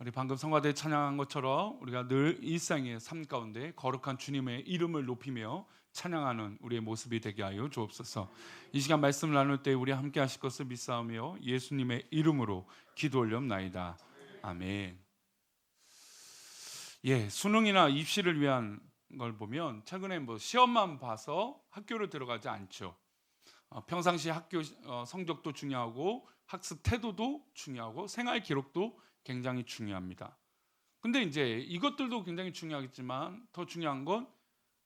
우리 방금 성가대 찬양한 것처럼 우리가 늘 일상의 삶 가운데 거룩한 주님의 이름을 높이며 찬양하는 우리의 모습이 되게 하여 주옵소서. 이 시간 말씀을 나눌 때 우리 함께 하실 것을 믿사오며 예수님의 이름으로 기도 올려옵나이다. 아멘. 수능이나 입시를 위한 걸 보면 최근에 시험만 봐서 학교를 들어가지 않죠. 평상시 학교 성적도 중요하고 학습 태도도 중요하고 생활 기록도 굉장히 중요합니다. 근데 이제 이것들도 굉장히 중요하겠지만 더 중요한 건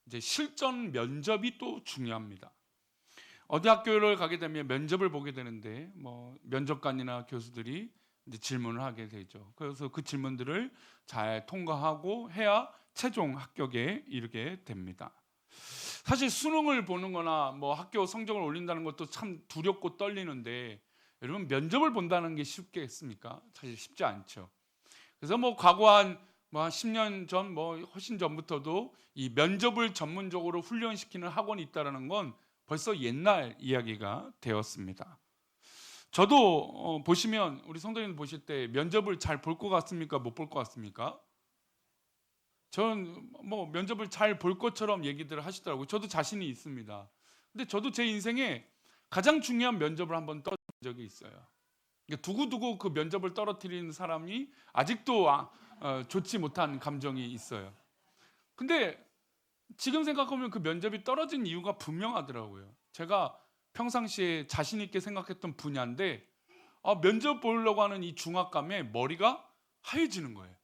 이제 실전 면접이 또 중요합니다. 어디 학교를 가게 되면 면접을 보게 되는데 면접관이나 교수들이 이제 질문을 하게 되죠. 그래서 그 질문들을 잘 통과하고 해야 최종 합격에 이르게 됩니다. 사실 수능을 보는 거나 학교 성적을 올린다는 것도 참 두렵고 떨리는데 여러분 면접을 본다는 게 쉽겠습니까? 사실 쉽지 않죠. 그래서 과거 한 10년 전 훨씬 전부터도 이 면접을 전문적으로 훈련시키는 학원이 있다는 건 벌써 옛날 이야기가 되었습니다. 저도 보시면 우리 성도님 보실 때 면접을 잘 볼 것 같습니까? 못 볼 것 같습니까? 저는 면접을 잘 볼 것처럼 얘기들을 하시더라고요. 저도 자신이 있습니다. 근데 저도 제 인생에 가장 중요한 면접을 한번 떨어진 적이 있어요. 두고두고 그 면접을 떨어뜨리는 사람이 아직도 좋지 못한 감정이 있어요. 근데 지금 생각하면 그 면접이 떨어진 이유가 분명하더라고요. 제가 평상시에 자신 있게 생각했던 분야인데 면접 보려고 하는 이 중압감에 머리가 하얘지는 거예요.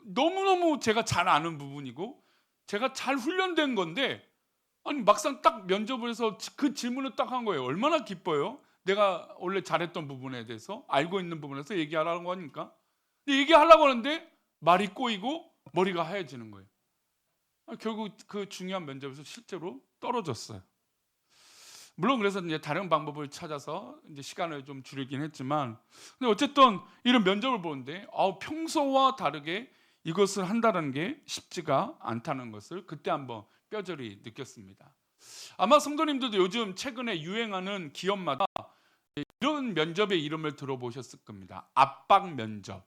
너무너무 제가 잘 아는 부분이고 제가 잘 훈련된 건데 막상 딱 면접을 해서 그 질문을 딱 한 거예요. 얼마나 기뻐요. 내가 원래 잘했던 부분에 대해서 알고 있는 부분에서 얘기하라는 거니까. 근데 얘기하려고 하는데 말이 꼬이고 머리가 하얘지는 거예요. 결국 그 중요한 면접에서 실제로 떨어졌어요. 물론 그래서 이제 다른 방법을 찾아서 이제 시간을 좀 줄이긴 했지만, 근데 어쨌든 이런 면접을 보는데 평소와 다르게 이것을 한다는 게 쉽지가 않다는 것을 그때 한번 뼈저리 느꼈습니다. 아마 성도님들도 요즘 최근에 유행하는 기업마다 이런 면접의 이름을 들어보셨을 겁니다. 압박 면접.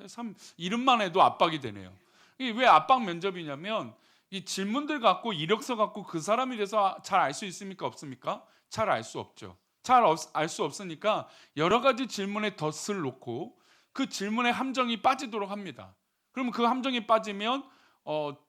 참 이름만 해도 압박이 되네요. 이게 왜 압박 면접이냐면 이 질문들 갖고 이력서 갖고 그 사람에 대해서 잘 알 수 있습니까? 없습니까? 잘 알 수 없죠. 잘 알 수 없으니까 여러 가지 질문에 덫을 놓고 그 질문의 함정이 빠지도록 합니다. 그러면 그 함정이 빠지면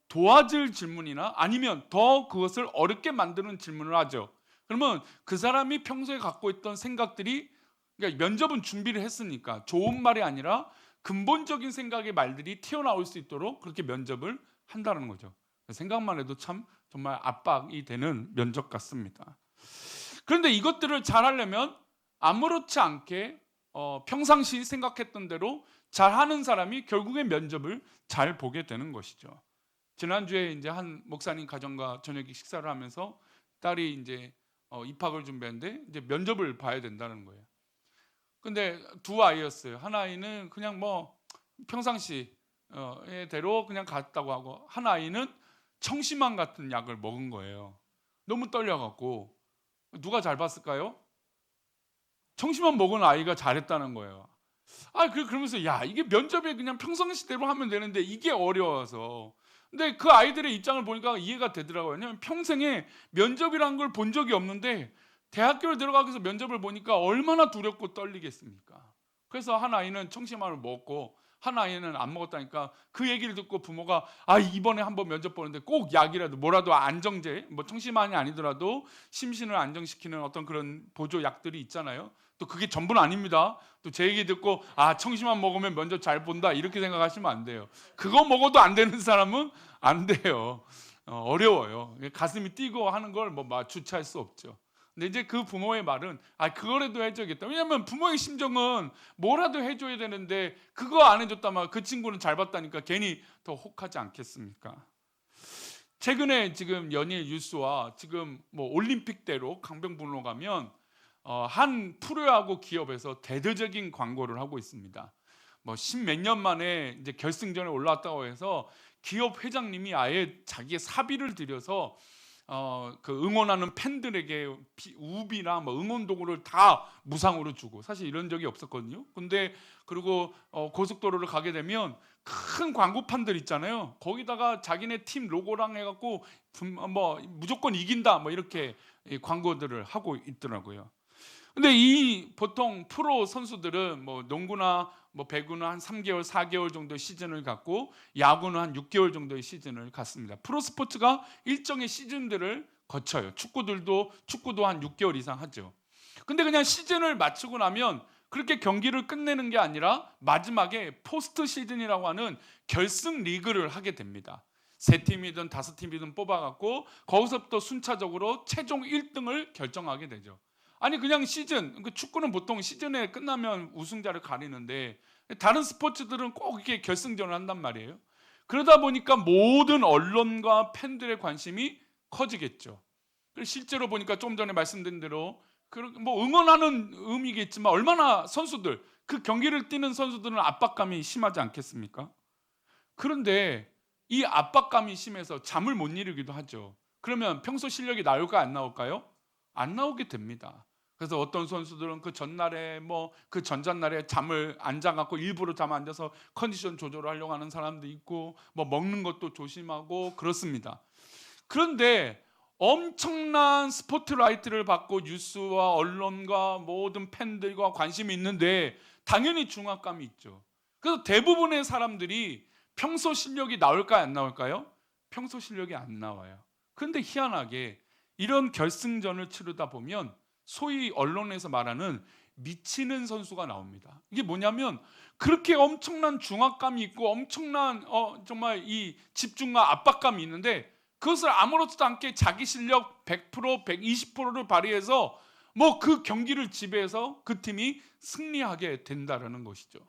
도와줄 질문이나 아니면 더 그것을 어렵게 만드는 질문을 하죠. 그러면 그 사람이 평소에 갖고 있던 생각들이, 그러니까 면접은 준비를 했으니까 좋은 말이 아니라 근본적인 생각의 말들이 튀어나올 수 있도록 그렇게 면접을 한다는 거죠. 생각만 해도 참 정말 압박이 되는 면접 같습니다. 그런데 이것들을 잘 하려면 아무렇지 않게 평상시 생각했던 대로 잘하는 사람이 결국에 면접을 잘 보게 되는 것이죠. 지난주에 이제 한 목사님 가정과 저녁 식사를 하면서 딸이 이제 입학을 준비하는데 이제 면접을 봐야 된다는 거예요. 근데 두 아이였어요. 한 아이는 그냥 평상시의 대로 그냥 갔다고 하고, 한 아이는 청심환 같은 약을 먹은 거예요. 너무 떨려갖고. 누가 잘 봤을까요? 청심환 먹은 아이가 잘했다는 거예요. 그러면서 이게 면접에 그냥 평상시대로 하면 되는데 이게 어려워서. 근데 그 아이들의 입장을 보니까 이해가 되더라고요. 왜냐하면 평생에 면접이라는 걸 본 적이 없는데 대학교를 들어가기 위해서 면접을 보니까 얼마나 두렵고 떨리겠습니까? 그래서 한 아이는 청심환을 먹었고 한 아이는 안 먹었다니까 그 얘기를 듣고 부모가 이번에 한번 면접 보는데 꼭 약이라도 뭐라도 안정제, 청심환이 아니더라도 심신을 안정시키는 어떤 그런 보조 약들이 있잖아요. 또 그게 전부는 아닙니다. 또 제 얘기 듣고 청심환 먹으면 면접 잘 본다 이렇게 생각하시면 안 돼요. 그거 먹어도 안 되는 사람은 안 돼요. 어려워요. 가슴이 뛰고 하는 걸 주체할 수 없죠. 근데 이제 그 부모의 말은 그거라도 해줘야겠다. 왜냐하면 부모의 심정은 뭐라도 해줘야 되는데 그거 안 해줬다면 그 친구는 잘 봤다니까 괜히 더 혹하지 않겠습니까? 최근에 지금 연일 뉴스와 지금 올림픽대로 강변북로 가면 한 프로야구 기업에서 대대적인 광고를 하고 있습니다. 십몇 년 만에 이제 결승전에 올라왔다고 해서 기업 회장님이 아예 자기의 사비를 들여서 그 응원하는 팬들에게 우비나 뭐 응원 도구를 다 무상으로 주고, 사실 이런 적이 없었거든요. 근데 그리고 고속도로를 가게 되면 큰 광고판들 있잖아요. 거기다가 자기네 팀 로고랑 해갖고 뭐 무조건 이긴다 뭐 이렇게 광고들을 하고 있더라고요. 근데 이 보통 프로 선수들은 뭐 농구나 뭐 배구는 한 3개월, 4개월 정도의 시즌을 갖고 야구는 한 6개월 정도의 시즌을 갖습니다. 프로 스포츠가 일정의 시즌들을 거쳐요. 축구도 한 6개월 이상 하죠. 근데 그냥 시즌을 마치고 나면 그렇게 경기를 끝내는 게 아니라 마지막에 포스트 시즌이라고 하는 결승 리그를 하게 됩니다. 3팀이든 5팀이든 뽑아갖고 거기서부터 순차적으로 최종 1등을 결정하게 되죠. 아니 그냥 시즌, 그 축구는 보통 시즌에 끝나면 우승자를 가리는데 다른 스포츠들은 꼭 이렇게 결승전을 한단 말이에요. 그러다 보니까 모든 언론과 팬들의 관심이 커지겠죠. 실제로 보니까 좀 전에 말씀드린 대로 뭐 응원하는 의미겠지만 얼마나 선수들, 그 경기를 뛰는 선수들은 압박감이 심하지 않겠습니까? 그런데 이 압박감이 심해서 잠을 못 이루기도 하죠. 그러면 평소 실력이 나올까 안 나올까요? 안 나오게 됩니다. 그래서 어떤 선수들은 그 전날에 뭐 그 전전날에 잠을 안 자갖고 일부러 잠 안 자서 컨디션 조절을 하려고 하는 사람도 있고, 뭐 먹는 것도 조심하고 그렇습니다. 그런데 엄청난 스포트라이트를 받고 뉴스와 언론과 모든 팬들과 관심이 있는데 당연히 중압감이 있죠. 그래서 대부분의 사람들이 평소 실력이 나올까요 안 나올까요? 평소 실력이 안 나와요. 그런데 희한하게 이런 결승전을 치르다 보면 소위 언론에서 말하는 미치는 선수가 나옵니다. 이게 뭐냐면 그렇게 엄청난 중압감이 있고 엄청난 정말 이 집중과 압박감이 있는데 그것을 아무렇지도 않게 자기 실력 100%, 120%를 발휘해서 뭐 그 경기를 지배해서 그 팀이 승리하게 된다라는 것이죠.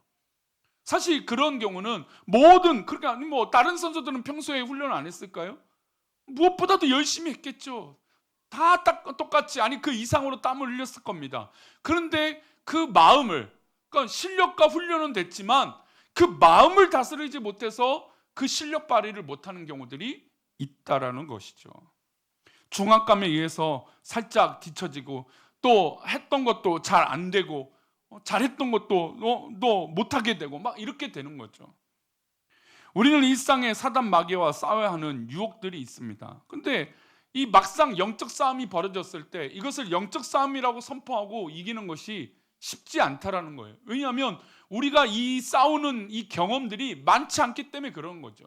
사실 그런 경우는 그러니까 뭐 다른 선수들은 평소에 훈련 안 했을까요? 무엇보다도 열심히 했겠죠. 다 똑같이, 아니 그 이상으로 땀을 흘렸을 겁니다. 그런데 그 마음을, 그러니까 실력과 훈련은 됐지만 그 마음을 다스리지 못해서 그 실력 발휘를 못하는 경우들이 있다라는 것이죠. 중압감에 의해서 살짝 뒤처지고 또 했던 것도 잘 안 되고 잘했던 것도 또 못하게 되고 막 이렇게 되는 거죠. 우리는 일상에 사단 마귀와 싸워야 하는 유혹들이 있습니다. 근데 이 막상 영적 싸움이 벌어졌을 때 이것을 영적 싸움이라고 선포하고 이기는 것이 쉽지 않다라는 거예요. 왜냐하면 우리가 이 싸우는 이 경험들이 많지 않기 때문에 그런 거죠.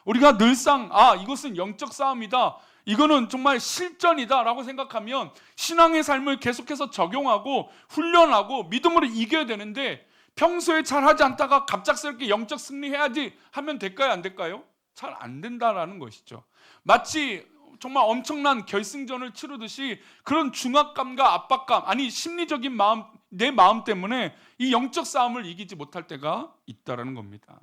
우리가 늘상 이것은 영적 싸움이다, 이거는 정말 실전이다 라고 생각하면 신앙의 삶을 계속해서 적용하고 훈련하고 믿음으로 이겨야 되는데 평소에 잘하지 않다가 갑작스럽게 영적 승리해야지 하면 될까요 안 될까요? 잘 안 된다라는 것이죠. 마치 정말 엄청난 결승전을 치르듯이 그런 중압감과 압박감, 아니 심리적인 마음, 내 마음 때문에 이 영적 싸움을 이기지 못할 때가 있다라는 겁니다.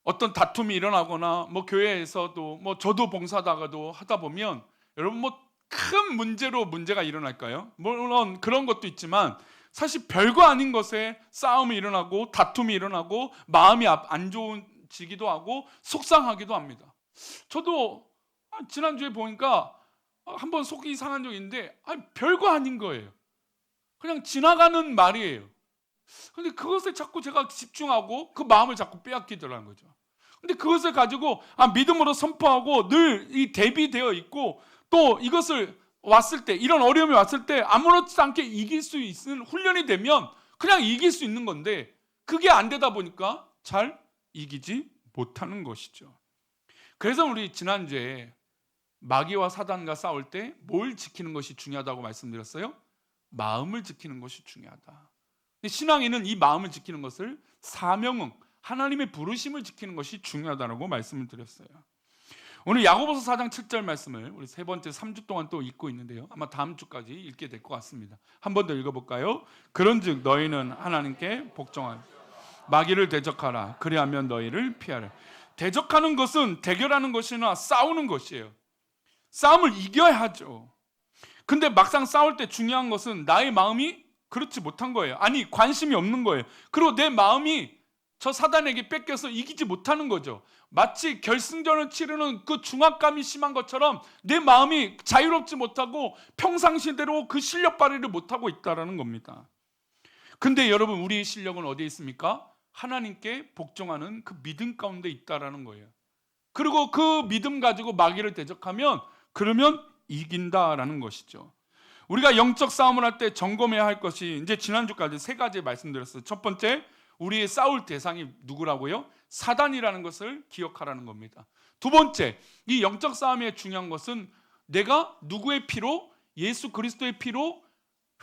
어떤 다툼이 일어나거나 뭐 교회에서도 뭐 저도 봉사다가도 하다 보면 여러분 뭐 큰 문제로 문제가 일어날까요? 물론 그런 것도 있지만 사실 별거 아닌 것에 싸움이 일어나고 다툼이 일어나고 마음이 안 좋아지기도 하고 속상하기도 합니다. 저도 지난주에 보니까 한번 속이 상한 적이 있는데 별거 아닌 거예요. 그냥 지나가는 말이에요. 근데 그것에 자꾸 제가 집중하고 그 마음을 자꾸 빼앗기더라는 거죠. 근데 그것을 가지고 믿음으로 선포하고 늘 이 대비되어 있고 또 이것을 왔을 때, 이런 어려움이 왔을 때 아무렇지도 않게 이길 수 있는 훈련이 되면 그냥 이길 수 있는 건데 그게 안 되다 보니까 잘 이기지 못하는 것이죠. 그래서 우리 지난주에 마귀와 사단과 싸울 때 뭘 지키는 것이 중요하다고 말씀드렸어요? 마음을 지키는 것이 중요하다. 신앙인은 이 마음을 지키는 것을 사명응, 하나님의 부르심을 지키는 것이 중요하다고 말씀을 드렸어요. 오늘 야고보서 4장 7절 말씀을 우리 세 번째 3주 동안 또 읽고 있는데요. 아마 다음 주까지 읽게 될 것 같습니다. 한 번 더 읽어볼까요? 그런즉 너희는 하나님께 복종하라. 마귀를 대적하라. 그리하면 너희를 피하라. 대적하는 것은 대결하는 것이나 싸우는 것이에요. 싸움을 이겨야 하죠. 근데 막상 싸울 때 중요한 것은 나의 마음이 그렇지 못한 거예요. 아니 관심이 없는 거예요. 그리고 내 마음이 저 사단에게 뺏겨서 이기지 못하는 거죠. 마치 결승전을 치르는 그 중압감이 심한 것처럼 내 마음이 자유롭지 못하고 평상시대로 그 실력 발휘를 못하고 있다는 겁니다. 근데 여러분, 우리의 실력은 어디에 있습니까? 하나님께 복종하는 그 믿음 가운데 있다라는 거예요. 그리고 그 믿음 가지고 마귀를 대적하면 그러면 이긴다라는 것이죠. 우리가 영적 싸움을 할 때 점검해야 할 것이 이제 지난주까지 세 가지 말씀드렸어요. 첫 번째, 우리의 싸울 대상이 누구라고요? 사단이라는 것을 기억하라는 겁니다. 두 번째, 이 영적 싸움의 중요한 것은 내가 누구의 피로? 예수 그리스도의 피로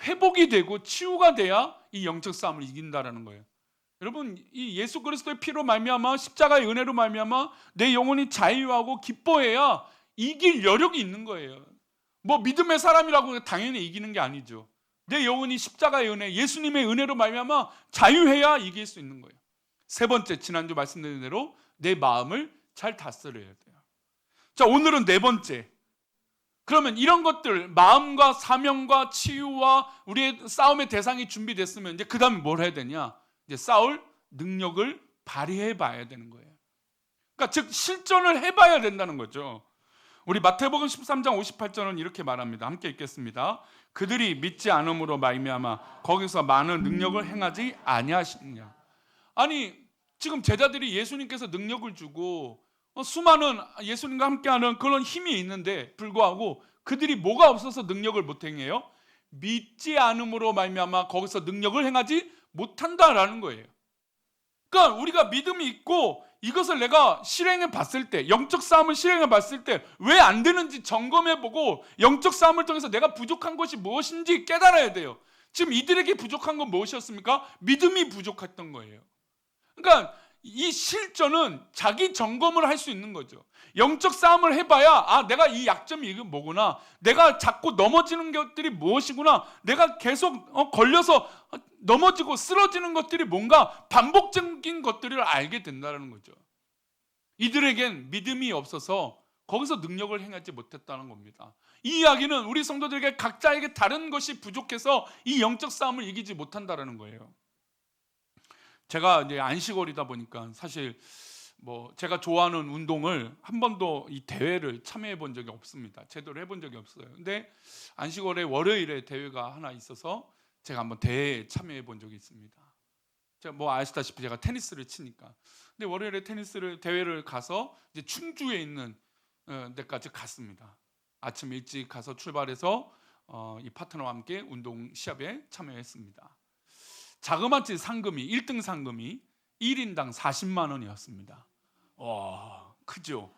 회복이 되고 치유가 돼야 이 영적 싸움을 이긴다라는 거예요. 여러분, 이 예수 그리스도의 피로 말미암아 십자가의 은혜로 말미암아 내 영혼이 자유하고 기뻐해야 이길 여력이 있는 거예요. 뭐 믿음의 사람이라고 당연히 이기는 게 아니죠. 내 영혼이 십자가의 은혜, 예수님의 은혜로 말미암아 자유해야 이길 수 있는 거예요. 세 번째, 지난주 말씀드린 대로 내 마음을 잘 다스려야 돼요. 자, 오늘은 네 번째. 그러면 이런 것들, 마음과 사명과 치유와 우리의 싸움의 대상이 준비됐으면 이제 그 다음에 뭘 해야 되냐? 이제 싸울 능력을 발휘해 봐야 되는 거예요. 그러니까 즉 실전을 해봐야 된다는 거죠. 우리 마태복음 13장 58절은 이렇게 말합니다. 함께 읽겠습니다. 그들이 믿지 않음으로 말미암아 거기서 많은 능력을 행하지 아니하시느냐. 아니, 지금 제자들이 예수님께서 능력을 주고 수많은 예수님과 함께하는 그런 힘이 있는데 불구하고 그들이 뭐가 없어서 능력을 못 행해요? 믿지 않음으로 말미암아 거기서 능력을 행하지 못한다라는 거예요. 그러니까 우리가 믿음이 있고 이것을 내가 실행해 봤을 때, 영적 싸움을 실행해 봤을 때 왜 안 되는지 점검해 보고 영적 싸움을 통해서 내가 부족한 것이 무엇인지 깨달아야 돼요. 지금 이들에게 부족한 건 무엇이었습니까? 믿음이 부족했던 거예요. 그러니까 이 실전은 자기 점검을 할 수 있는 거죠. 영적 싸움을 해봐야 내가 이 약점이 이게 뭐구나, 내가 자꾸 넘어지는 것들이 무엇이구나, 내가 계속 걸려서 넘어지고 쓰러지는 것들이 뭔가 반복적인 것들을 알게 된다는 거죠. 이들에겐 믿음이 없어서 거기서 능력을 행하지 못했다는 겁니다. 이 이야기는 우리 성도들에게 각자에게 다른 것이 부족해서 이 영적 싸움을 이기지 못한다는 거예요. 제가 이제 안식월이다 보니까 사실 뭐 제가 좋아하는 운동을 한 번도 이 대회를 참여해 본 적이 없습니다. 제대로 해본 적이 없어요. 근데 안식월에 월요일에 대회가 하나 있어서 제가 한번 대회에 참여해 본 적이 있습니다. 제가 뭐 아시다시피 제가 테니스를 치니까. 근데 월요일에 대회를 가서 이제 충주에 있는 데까지 갔습니다. 아침 일찍 가서 출발해서 이 파트너와 함께 운동 시합에 참여했습니다. 자그마치 상금이 1등 상금이 1인당 40만 원이었습니다. 크죠?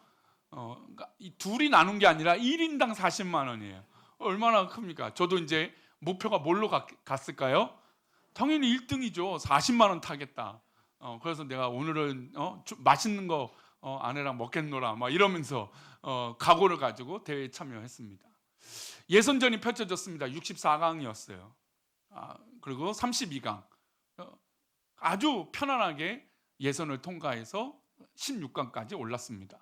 그러니까 이 둘이 나눈 게 아니라 1인당 40만 원이에요. 얼마나 큽니까? 저도 이제 목표가 뭘로 갔을까요? 당연히 1등이죠. 40만 원 타겠다. 그래서 내가 오늘은 맛있는 거 아내랑 먹겠노라 막 이러면서 각오를 가지고 대회에 참여했습니다. 예선전이 펼쳐졌습니다. 64강이었어요. 그리고 32강. 아주 편안하게 예선을 통과해서 16강까지 올랐습니다.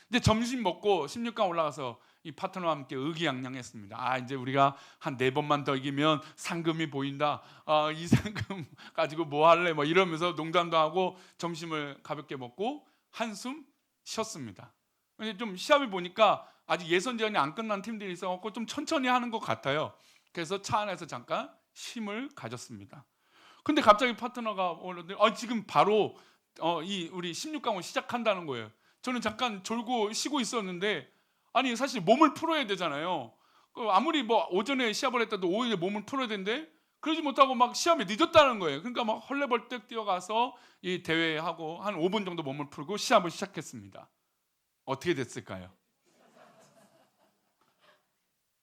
근데 점심 먹고 16강 올라가서 이 파트너와 함께 의기양양했습니다. 이제 우리가 한 4번만 더 이기면 상금이 보인다. 이 상금 가지고 뭐 할래? 뭐 이러면서 농담도 하고 점심을 가볍게 먹고 한숨 쉬었습니다. 근데 좀 시합을 보니까 아직 예선전이 안 끝난 팀들이 있어서 좀 천천히 하는 것 같아요. 그래서 차 안에서 잠깐 쉼을 가졌습니다. 근데 갑자기 파트너가 오는데 지금 바로 우리 16강을 시작한다는 거예요. 저는 잠깐 졸고 쉬고 있었는데 아니 사실 몸을 풀어야 되잖아요. 아무리 뭐 오전에 시합을 했다도 오후에 몸을 풀어야 되는데 그러지 못하고 막 시합이 늦었다는 거예요. 그러니까 막 헐레벌떡 뛰어가서 이 대회하고 한 5분 정도 몸을 풀고 시합을 시작했습니다. 어떻게 됐을까요?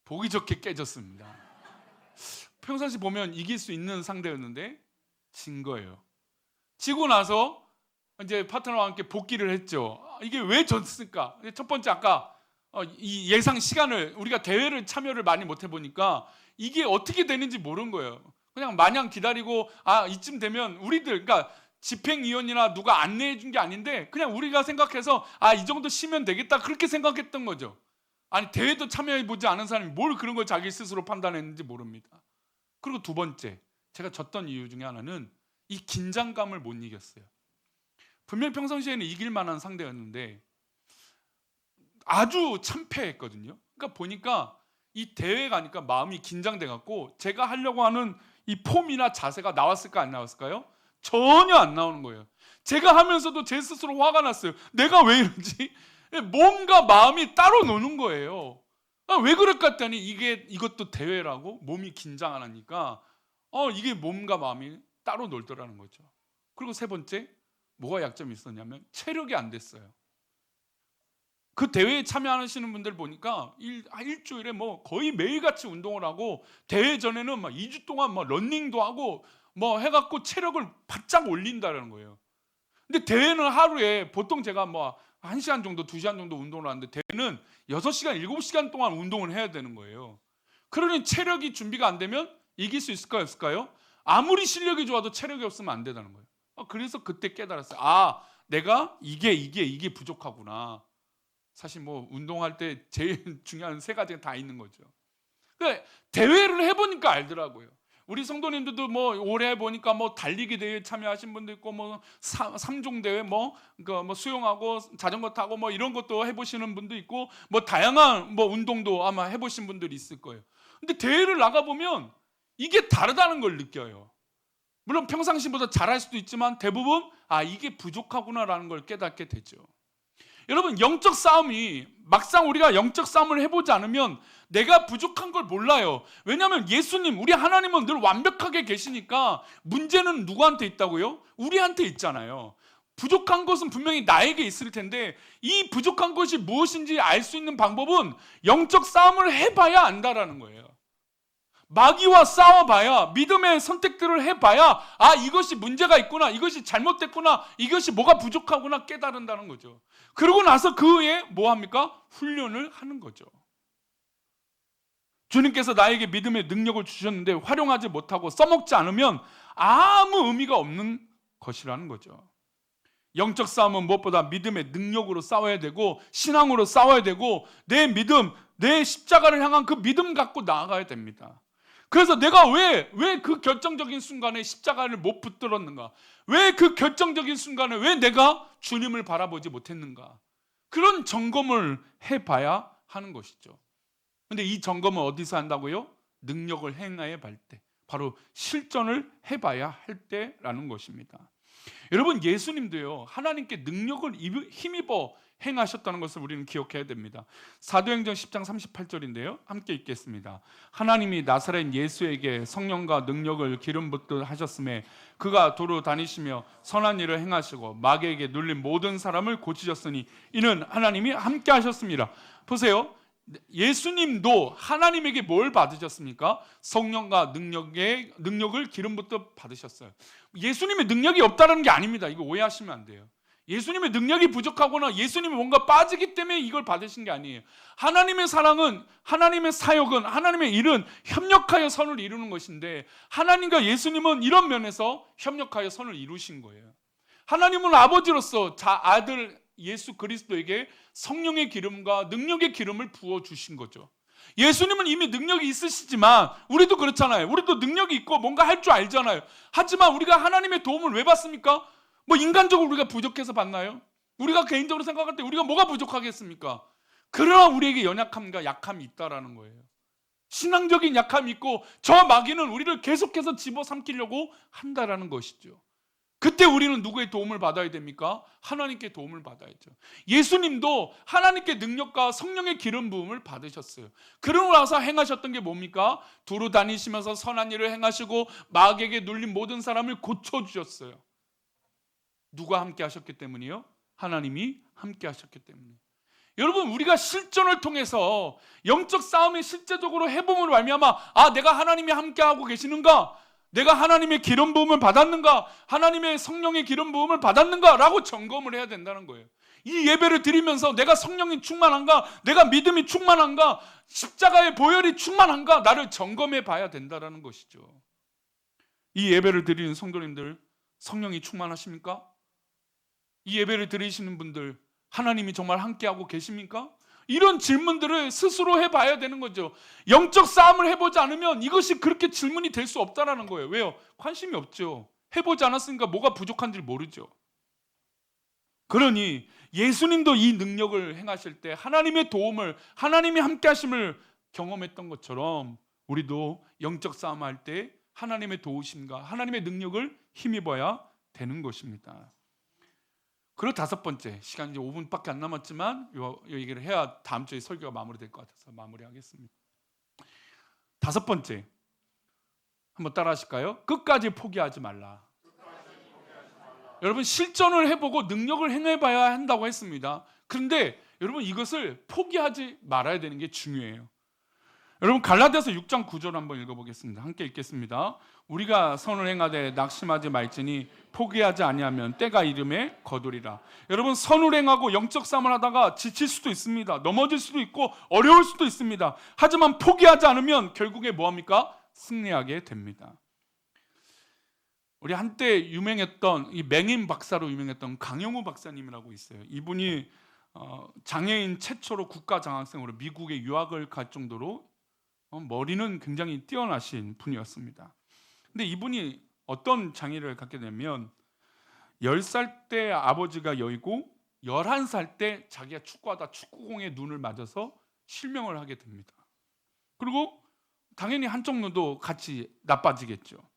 보기 좋게 깨졌습니다. 평상시 보면 이길 수 있는 상대였는데 진 거예요. 지고 나서 이제 파트너와 함께 복귀를 했죠. 이게 왜 졌을까? 첫 번째 아까 이 예상 시간을 우리가 대회를 참여를 많이 못 해보니까 이게 어떻게 되는지 모르는 거예요. 그냥 마냥 기다리고 이쯤 되면 우리들 그러니까 집행위원이나 누가 안내해 준 게 아닌데 그냥 우리가 생각해서 이 정도 쉬면 되겠다 그렇게 생각했던 거죠. 아니 대회도 참여해보지 않은 사람이 뭘 그런 걸 자기 스스로 판단했는지 모릅니다. 그리고 두 번째 제가 졌던 이유 중에 하나는 이 긴장감을 못 이겼어요. 분명히 평상시에는 이길 만한 상대였는데 아주 참패했거든요. 그러니까 보니까 이 대회 가니까 마음이 긴장돼 갖고 제가 하려고 하는 이 폼이나 자세가 나왔을까 안 나왔을까요? 전혀 안 나오는 거예요. 제가 하면서도 제 스스로 화가 났어요. 내가 왜 이러지? 몸과 마음이 따로 노는 거예요. 왜 그럴까 했더니 이것도 대회라고 몸이 긴장 안 하니까 이게 몸과 마음이 따로 놀더라는 거죠. 그리고 세 번째, 뭐가 약점이 있었냐면 체력이 안 됐어요. 그 대회에 참여하시는 분들 보니까 일주일에 뭐 거의 매일같이 운동을 하고 대회 전에는 막 2주 동안 막 러닝도 하고 뭐 해갖고 체력을 바짝 올린다는 거예요. 근데 대회는 하루에 보통 제가 뭐 1시간 정도 2시간 정도 운동을 하는데 대회는 6시간 7시간 동안 운동을 해야 되는 거예요. 그러니 체력이 준비가 안 되면 이길 수 있을까요 없을까요? 아무리 실력이 좋아도 체력이 없으면 안 된다는 거예요. 그래서 그때 깨달았어요. 내가 이게 부족하구나. 사실 뭐 운동할 때 제일 중요한 세 가지가 다 있는 거죠. 그러니까 대회를 해보니까 알더라고요. 우리 성도님들도 뭐 올해 보니까 뭐 달리기 대회 참여하신 분도 있고 뭐 3종 대회 뭐 수영하고 자전거 타고 뭐 이런 것도 해보시는 분도 있고 뭐 다양한 뭐 운동도 아마 해보신 분들이 있을 거예요. 근데 대회를 나가 보면 이게 다르다는 걸 느껴요. 물론 평상시보다 잘할 수도 있지만 대부분 이게 부족하구나라는 걸 깨닫게 되죠. 여러분, 영적 싸움이 막상 우리가 영적 싸움을 해보지 않으면 내가 부족한 걸 몰라요. 왜냐하면 예수님, 우리 하나님은 늘 완벽하게 계시니까 문제는 누구한테 있다고요? 우리한테 있잖아요. 부족한 것은 분명히 나에게 있을 텐데 이 부족한 것이 무엇인지 알 수 있는 방법은 영적 싸움을 해봐야 안다라는 거예요. 마귀와 싸워봐야, 믿음의 선택들을 해봐야 이것이 문제가 있구나, 이것이 잘못됐구나, 이것이 뭐가 부족하구나 깨달은다는 거죠. 그러고 나서 그 후에 뭐 합니까? 훈련을 하는 거죠. 주님께서 나에게 믿음의 능력을 주셨는데 활용하지 못하고 써먹지 않으면 아무 의미가 없는 것이라는 거죠. 영적 싸움은 무엇보다 믿음의 능력으로 싸워야 되고 신앙으로 싸워야 되고 내 믿음, 내 십자가를 향한 그 믿음 갖고 나아가야 됩니다. 그래서 내가 왜 그 결정적인 순간에 십자가를 못 붙들었는가? 왜 그 결정적인 순간에 왜 내가 주님을 바라보지 못했는가? 그런 점검을 해봐야 하는 것이죠. 근데 이 점검은 어디서 한다고요? 능력을 행하여 볼 때, 바로 실전을 해봐야 할 때라는 것입니다. 여러분, 예수님도요 하나님께 능력을 힘입어 행하셨다는 것을 우리는 기억해야 됩니다. 사도행전 10장 38절인데요 함께 읽겠습니다. 하나님이 나사렛 예수에게 성령과 능력을 기름 붓듯 하셨음에 그가 도로 다니시며 선한 일을 행하시고 마귀에게 눌린 모든 사람을 고치셨으니 이는 하나님이 함께 하셨습니다. 보세요, 예수님도 하나님에게 뭘 받으셨습니까? 성령과 능력을 기름 붓듯 받으셨어요. 예수님의 능력이 없다는 게 아닙니다. 이거 오해하시면 안 돼요. 예수님의 능력이 부족하거나 예수님이 뭔가 빠지기 때문에 이걸 받으신 게 아니에요. 하나님의 사랑은, 하나님의 사역은, 하나님의 일은 협력하여 선을 이루는 것인데 하나님과 예수님은 이런 면에서 협력하여 선을 이루신 거예요. 하나님은 아버지로서 아들 예수 그리스도에게 성령의 기름과 능력의 기름을 부어주신 거죠. 예수님은 이미 능력이 있으시지만 우리도 그렇잖아요. 우리도 능력이 있고 뭔가 할 줄 알잖아요. 하지만 우리가 하나님의 도움을 왜 받습니까? 뭐 인간적으로 우리가 부족해서 받나요? 우리가 개인적으로 생각할 때 우리가 뭐가 부족하겠습니까? 그러나 우리에게 연약함과 약함이 있다라는 거예요. 신앙적인 약함이 있고 저 마귀는 우리를 계속해서 집어삼키려고 한다라는 것이죠. 그때 우리는 누구의 도움을 받아야 됩니까? 하나님께 도움을 받아야죠. 예수님도 하나님께 능력과 성령의 기름 부음을 받으셨어요. 그러고 나서 행하셨던 게 뭡니까? 두루 다니시면서 선한 일을 행하시고 마귀에게 눌린 모든 사람을 고쳐주셨어요. 누가 함께 하셨기 때문이요? 하나님이 함께 하셨기 때문에. 여러분, 우리가 실전을 통해서 영적 싸움에 실제적으로 해봄으로 말미암아 내가 하나님이 함께하고 계시는가? 내가 하나님의 기름 부음을 받았는가? 하나님의 성령의 기름 부음을 받았는가? 라고 점검을 해야 된다는 거예요. 이 예배를 드리면서 내가 성령이 충만한가? 내가 믿음이 충만한가? 십자가의 보혈이 충만한가? 나를 점검해 봐야 된다는 것이죠. 이 예배를 드리는 성도님들, 성령이 충만하십니까? 이 예배를 드리시는 분들, 하나님이 정말 함께하고 계십니까? 이런 질문들을 스스로 해봐야 되는 거죠. 영적 싸움을 해보지 않으면 이것이 그렇게 질문이 될 수 없다는 거예요. 왜요? 관심이 없죠. 해보지 않았으니까 뭐가 부족한지 모르죠. 그러니 예수님도 이 능력을 행하실 때 하나님의 도움을, 하나님이 함께 하심을 경험했던 것처럼 우리도 영적 싸움할 때 하나님의 도우심과 하나님의 능력을 힘입어야 되는 것입니다. 그리고 다섯 번째, 시간이 이제 5분밖에 안 남았지만 이 얘기를 해야 다음 주에 설교가 마무리될 것 같아서 마무리하겠습니다. 다섯 번째, 한번 따라 하실까요? 끝까지 포기하지 말라. 여러분, 실전을 해보고 능력을 행해봐야 한다고 했습니다. 그런데 여러분, 이것을 포기하지 말아야 되는 게 중요해요. 여러분, 갈라디아서 6장 9절 한번 읽어보겠습니다. 함께 읽겠습니다. 우리가 선을 행하되 낙심하지 말지니 포기하지 아니하면 때가 이름에 거두리라. 여러분, 선을 행하고 영적 싸움을 하다가 지칠 수도 있습니다. 넘어질 수도 있고 어려울 수도 있습니다. 하지만 포기하지 않으면 결국에 뭐합니까? 승리하게 됩니다. 우리 한때 유명했던 이 맹인 박사로 유명했던 강영우 박사님이라고 있어요. 이분이 장애인 최초로 국가장학생으로 미국에 유학을 갈 정도로 머리는 굉장히 뛰어나신 분이었습니다. 근데 이분이 어떤 장애를 갖게 되면 10살 때 아버지가 여의고 11살 때 자기가 축구하다 축구공에 눈을 맞아서 실명을 하게 됩니다. 그리고 당연히 한쪽 눈도 같이 나빠지겠죠.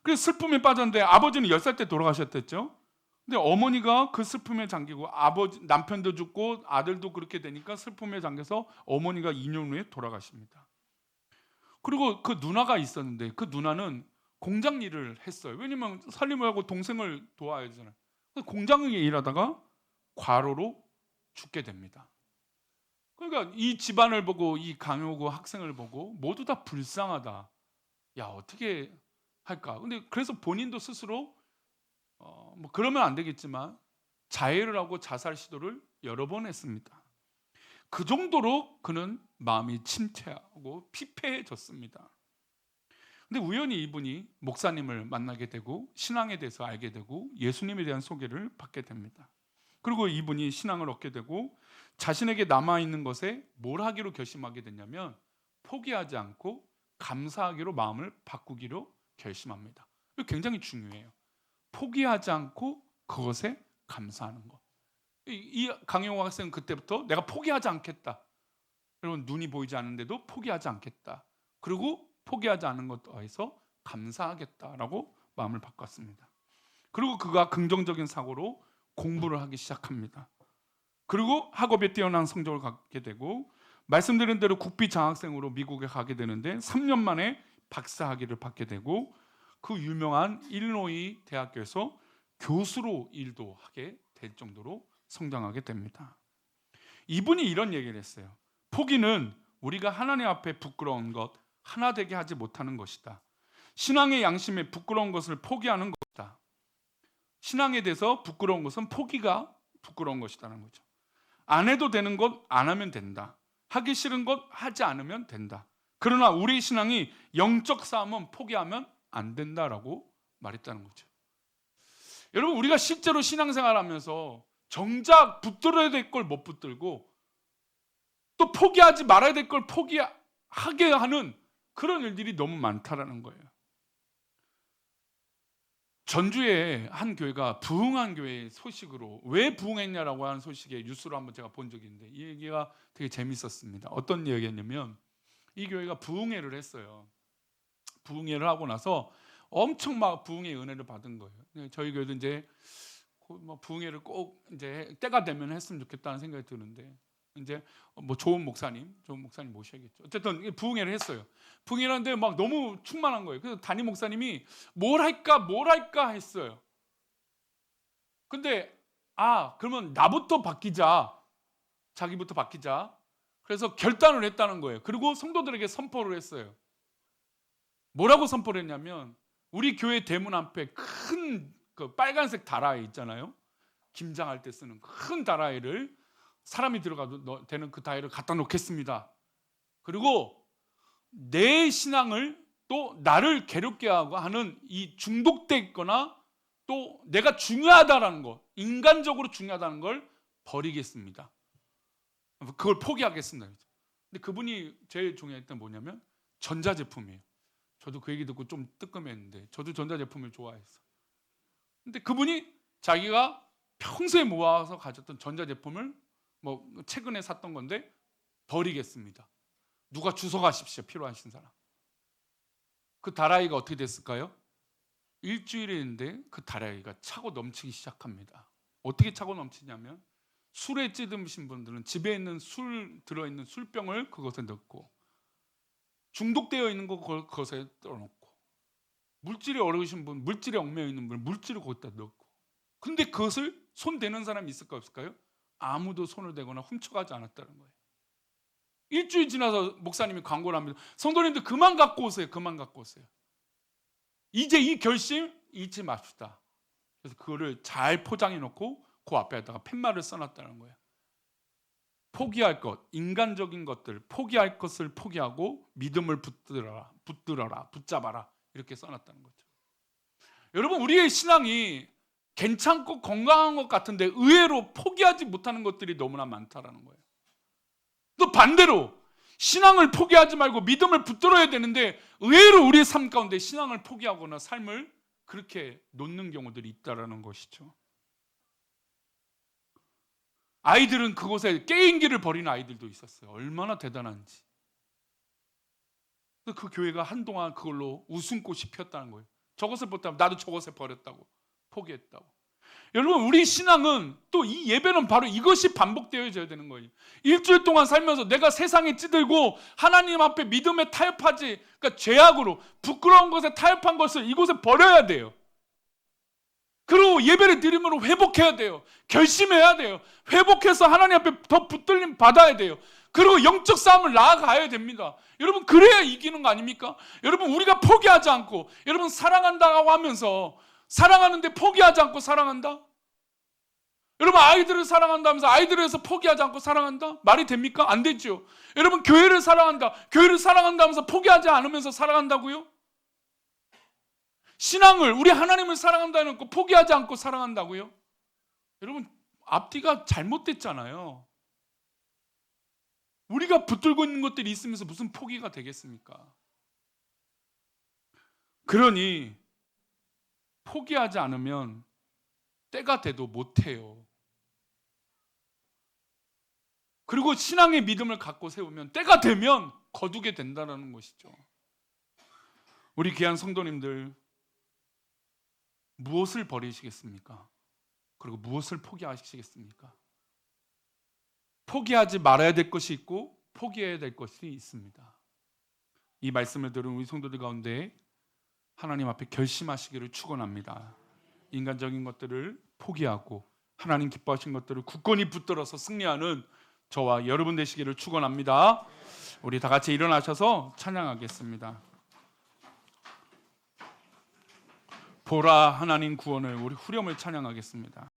그래서 슬픔에 빠졌는데 아버지는 10살 때 돌아가셨댔죠. 근데 어머니가 그 슬픔에 잠기고 남편도 죽고 아들도 그렇게 되니까 슬픔에 잠겨서 어머니가 2년 후에 돌아가십니다. 그리고 그 누나가 있었는데 그 누나는 공장 일을 했어요. 왜냐면 살림을 하고 동생을 도와야 되잖아요. 공장에 일하다가 과로로 죽게 됩니다. 그러니까 이 집안을 보고 이 강요고 학생을 보고 모두 다 불쌍하다. 야, 어떻게 할까? 근데 그래서 본인도 스스로 뭐 그러면 안 되겠지만 자해를 하고 자살 시도를 여러 번 했습니다. 그 정도로 그는 마음이 침체하고 피폐해졌습니다. 근데 우연히 이분이 목사님을 만나게 되고 신앙에 대해서 알게 되고 예수님에 대한 소개를 받게 됩니다. 그리고 이분이 신앙을 얻게 되고 자신에게 남아있는 것에 뭘 하기로 결심하게 됐냐면 포기하지 않고 감사하기로 마음을 바꾸기로 결심합니다. 이거 굉장히 중요해요. 포기하지 않고 그것에 감사하는 것. 이 강영호 학생은 그때부터 내가 포기하지 않겠다. 여러분, 눈이 보이지 않는데도 포기하지 않겠다. 그리고 포기하지 않은 것에서 감사하겠다라고 마음을 바꿨습니다. 그리고 그가 긍정적인 사고로 공부를 하기 시작합니다. 그리고 학업에 뛰어난 성적을 갖게 되고 말씀드린 대로 국비 장학생으로 미국에 가게 되는데 3년 만에 박사학위를 받게 되고 그 유명한 일리노이 대학교에서 교수로 일도 하게 될 정도로 성장하게 됩니다. 이분이 이런 얘기를 했어요. 포기는 우리가 하나님 앞에 부끄러운 것, 하나 되게 하지 못하는 것이다. 신앙의 양심에 부끄러운 것을 포기하는 것이다. 신앙에 대해서 부끄러운 것은 포기가 부끄러운 것이라는 거죠. 안 해도 되는 것 안 하면 된다. 하기 싫은 것 하지 않으면 된다. 그러나 우리 신앙이 영적 싸움은 포기하면 안 된다라고 말했다는 거죠. 여러분, 우리가 실제로 신앙생활하면서 정작 붙들어야 될 걸 못 붙들고 또 포기하지 말아야 될 걸 포기하게 하는 그런 일들이 너무 많다라는 거예요. 전주에 한 교회가 부흥한 교회의 소식으로 왜 부흥했냐라고 하는 소식에 뉴스로 한번 제가 본 적이 있는데 이 얘기가 되게 재밌었습니다. 어떤 얘기였냐면 이 교회가 부흥회를 했어요. 부흥회를 하고 나서 엄청 막 부흥의 은혜를 받은 거예요. 저희 교회도 이제 뭐 부흥회를 꼭 이제 때가 되면 했으면 좋겠다는 생각이 드는데 이제 뭐 좋은 목사님 모셔야겠죠. 어쨌든 부흥회를 했어요. 부흥회를 하는데 막 너무 충만한 거예요. 그래서 담임 목사님이 뭘 할까 했어요. 근데 그러면 나부터 바뀌자. 자기부터 바뀌자. 그래서 결단을 했다는 거예요. 그리고 성도들에게 선포를 했어요. 뭐라고 선포를 했냐면 우리 교회 대문 앞에 큰 그 빨간색 다라이 있잖아요. 김장할 때 쓰는 큰 다라이를 사람이 들어가도 되는 그 다이를 갖다 놓겠습니다. 그리고 내 신앙을 또 나를 괴롭게 하고 하는 이 중독돼 있거나 또 내가 중요하다라는 것, 인간적으로 중요하다는 걸 버리겠습니다. 그걸 포기하겠습니다. 근데 그분이 제일 중요했던 뭐냐면 전자제품이에요. 저도 그 얘기 듣고 좀 뜨끔했는데 저도 전자제품을 좋아했어요. 근데 그분이 자기가 평소에 모아서 가졌던 전자제품을 뭐 최근에 샀던 건데 버리겠습니다. 누가 주워 가십시오. 필요하신 사람. 그 다라이가 어떻게 됐을까요? 일주일인데 그 다라이가 차고 넘치기 시작합니다. 어떻게 차고 넘치냐면 술에 찌드신 분들은 집에 있는 술 들어있는 술병을 그것에 넣고 중독되어 있는 거 그것에 떠놓고 물질이 어려우신 분, 물질에 얽매여 있는 분 물질을 거기다 넣고 근데 그것을 손 대는 사람이 있을까 없을까요? 아무도 손을 대거나 훔쳐가지 않았다는 거예요. 일주일 지나서 목사님이 광고를 합니다. 성도님들 그만 갖고 오세요. 그만 갖고 오세요. 이제 이 결심 잊지 맙시다. 그래서 그거를 잘 포장해 놓고 그 앞에다가 팻말을 써놨다는 거예요. 포기할 것, 인간적인 것들, 포기할 것을 포기하고 믿음을 붙잡아라 이렇게 써놨다는 거죠. 여러분 우리의 신앙이 괜찮고 건강한 것 같은데 의외로 포기하지 못하는 것들이 너무나 많다라는 거예요. 또 반대로 신앙을 포기하지 말고 믿음을 붙들어야 되는데 의외로 우리의 삶 가운데 신앙을 포기하거나 삶을 그렇게 놓는 경우들이 있다라는 것이죠. 아이들은 그곳에 게임기를 버리는 아이들도 있었어요. 얼마나 대단한지. 그 교회가 한동안 그걸로 웃음꽃이 피었다는 거예요. 저것을 보다면 나도 저것을 버렸다고 포기했다고. 여러분 우리 신앙은 또 이 예배는 바로 이것이 반복되어져야 되는 거예요. 일주일 동안 살면서 내가 세상에 찌들고 하나님 앞에 믿음에 타협하지, 그러니까 죄악으로 부끄러운 것에 타협한 것을 이곳에 버려야 돼요. 그리고 예배를 드림으로 회복해야 돼요. 결심해야 돼요. 회복해서 하나님 앞에 더 붙들림 받아야 돼요. 그리고 영적 싸움을 나아가야 됩니다. 여러분 그래야 이기는 거 아닙니까? 여러분 우리가 포기하지 않고 여러분 사랑한다고 하면서 사랑하는데 포기하지 않고 사랑한다? 여러분 아이들을 사랑한다면서 아이들을 해서 포기하지 않고 사랑한다? 말이 됩니까? 안 되죠. 여러분 교회를 사랑한다. 교회를 사랑한다면서 포기하지 않으면서 사랑한다고요? 신앙을 우리 하나님을 사랑한다는 거 포기하지 않고 사랑한다고요? 여러분 앞뒤가 잘못됐잖아요. 우리가 붙들고 있는 것들이 있으면서 무슨 포기가 되겠습니까? 그러니 포기하지 않으면 때가 돼도 못해요. 그리고 신앙의 믿음을 갖고 세우면 때가 되면 거두게 된다는 것이죠. 우리 귀한 성도님들 무엇을 버리시겠습니까? 그리고 무엇을 포기하시겠습니까? 포기하지 말아야 될 것이 있고 포기해야 될 것이 있습니다. 이 말씀을 들은 우리 성도들 가운데 하나님 앞에 결심하시기를 축원합니다. 인간적인 것들을 포기하고 하나님 기뻐하신 것들을 굳건히 붙들어서 승리하는 저와 여러분 되시기를 축원합니다. 우리 다 같이 일어나셔서 찬양하겠습니다. 보라 하나님 구원을, 우리 후렴을 찬양하겠습니다.